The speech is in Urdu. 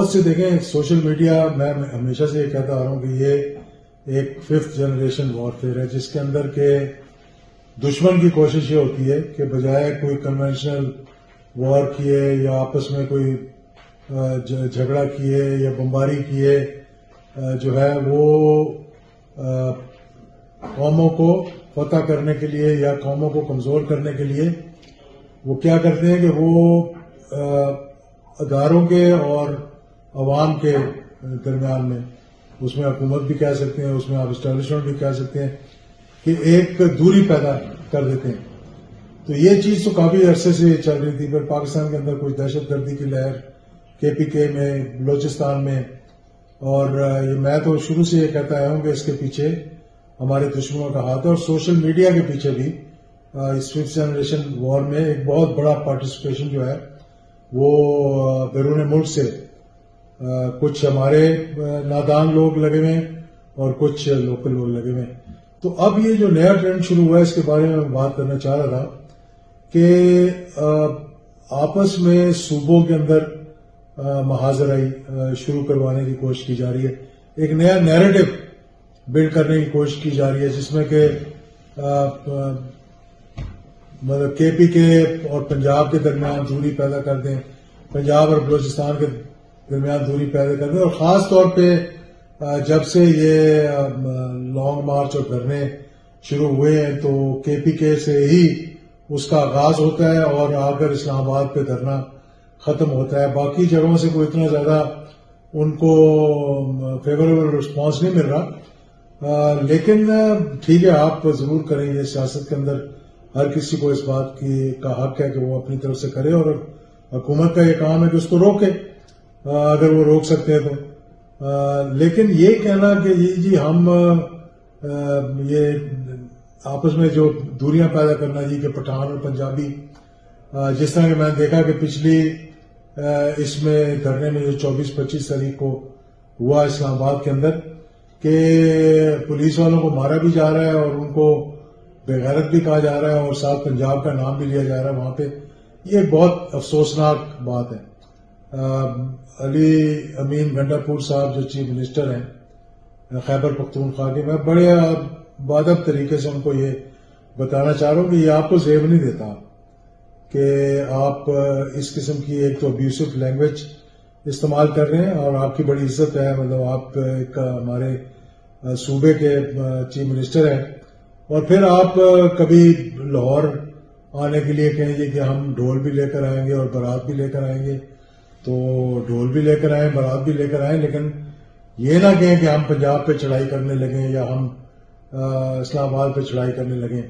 بہت سے دیکھیں سوشل میڈیا، میں ہمیشہ سے یہ کہتا آ رہا ہوں کہ یہ ایک 5th جنریشن وارفیئر ہے، جس کے اندر کے دشمن کی کوشش یہ ہوتی ہے کہ بجائے کوئی کنونشنل وار کیے یا آپس میں کوئی جھگڑا کیے یا بمباری کیے، جو ہے وہ قوموں کو فتح کرنے کے لیے یا قوموں کو کمزور کرنے کے لیے وہ کیا کرتے ہیں کہ وہ اداروں کے اور عوام کے درمیان میں، اس میں حکومت بھی کہہ سکتے ہیں، اس میں آپ اسٹیبلشمنٹ بھی کہہ سکتے ہیں، کہ ایک دوری پیدا کر دیتے ہیں۔ تو یہ چیز تو کافی عرصے سے چل رہی تھی۔ پھر پاکستان کے اندر کوئی دہشت گردی کی لہر KPK میں، بلوچستان میں، اور میں تو شروع سے یہ کہتا آیا ہوں کہ اس کے پیچھے ہمارے دشمنوں کا ہاتھ ہے، اور سوشل میڈیا کے پیچھے بھی اس 5th جنریشن وار میں ایک بہت بڑا پارٹیسپیشن جو ہے وہ بیرون ملک سے کچھ ہمارے نادان لوگ لگے ہوئے ہیں اور کچھ لوکل لوگ لگے ہوئے ہیں۔ تو اب یہ جو نیا ٹرینڈ شروع ہوا ہے، اس کے بارے میں بات کرنا چاہ رہا تھا کہ آپس میں صوبوں کے اندر محاذرائی شروع کروانے کی کوشش کی جا رہی ہے، ایک نیا نیریٹو بلڈ کرنے کی کوشش کی جا رہی ہے، جس میں کہ مطلب KPK اور پنجاب کے درمیان دوری پیدا کر دیں، پنجاب اور بلوچستان کے درمیان دوری پیدا کر دیں، اور خاص طور پہ جب سے یہ لانگ مارچ اور دھرنے شروع ہوئے ہیں تو KPK سے ہی اس کا آغاز ہوتا ہے اور آ کر اسلام آباد پہ دھرنا ختم ہوتا ہے۔ باقی جگہوں سے کوئی اتنا زیادہ ان کو فیوریبل رسپانس نہیں مل رہا، لیکن ٹھیک ہے، آپ ضرور کریں گے۔ سیاست کے اندر ہر کسی کو اس بات کا حق ہے کہ وہ اپنی طرف سے کرے، اور حکومت کا یہ کام ہے کہ اس کو روکے اگر وہ روک سکتے ہیں تو۔ لیکن یہ کہنا کہ جی ہم یہ آپس میں جو دوریاں پیدا کرنا جی کہ پٹھان اور پنجابی، جس طرح کہ میں نے دیکھا کہ پچھلی اس میں دھرنے میں جو 24-25 تاریخ کو ہوا اسلام آباد کے اندر، کہ پولیس والوں کو مارا بھی جا رہا ہے اور ان کو بے غیرت بھی کہا جا رہا ہے اور ساتھ پنجاب کا نام بھی لیا جا رہا ہے وہاں پہ، یہ ایک بہت افسوسناک بات ہے۔ علی امین گنڈاپور صاحب جو چیف منسٹر ہیں خیبر پختونخوا کے، میں بڑے بادب طریقے سے ان کو یہ بتانا چاہ رہا ہوں کہ یہ آپ کو زیب نہیں دیتا کہ آپ اس قسم کی ایک تو ابیوسو لینگویج استعمال کر رہے ہیں، اور آپ کی بڑی عزت ہے، مطلب آپ ایک ہمارے صوبے کے چیف منسٹر ہیں، اور پھر آپ کبھی لاہور آنے کے لیے کہیں گے کہ ہم ڈھول بھی لے کر آئیں گے اور بارات بھی لے کر آئیں گے، تو ڈھول بھی لے کر آئیں، بارات بھی لے کر آئیں، لیکن یہ نہ کہیں کہ ہم پنجاب پہ چڑھائی کرنے لگیں یا ہم اسلام آباد پہ چڑھائی کرنے لگیں۔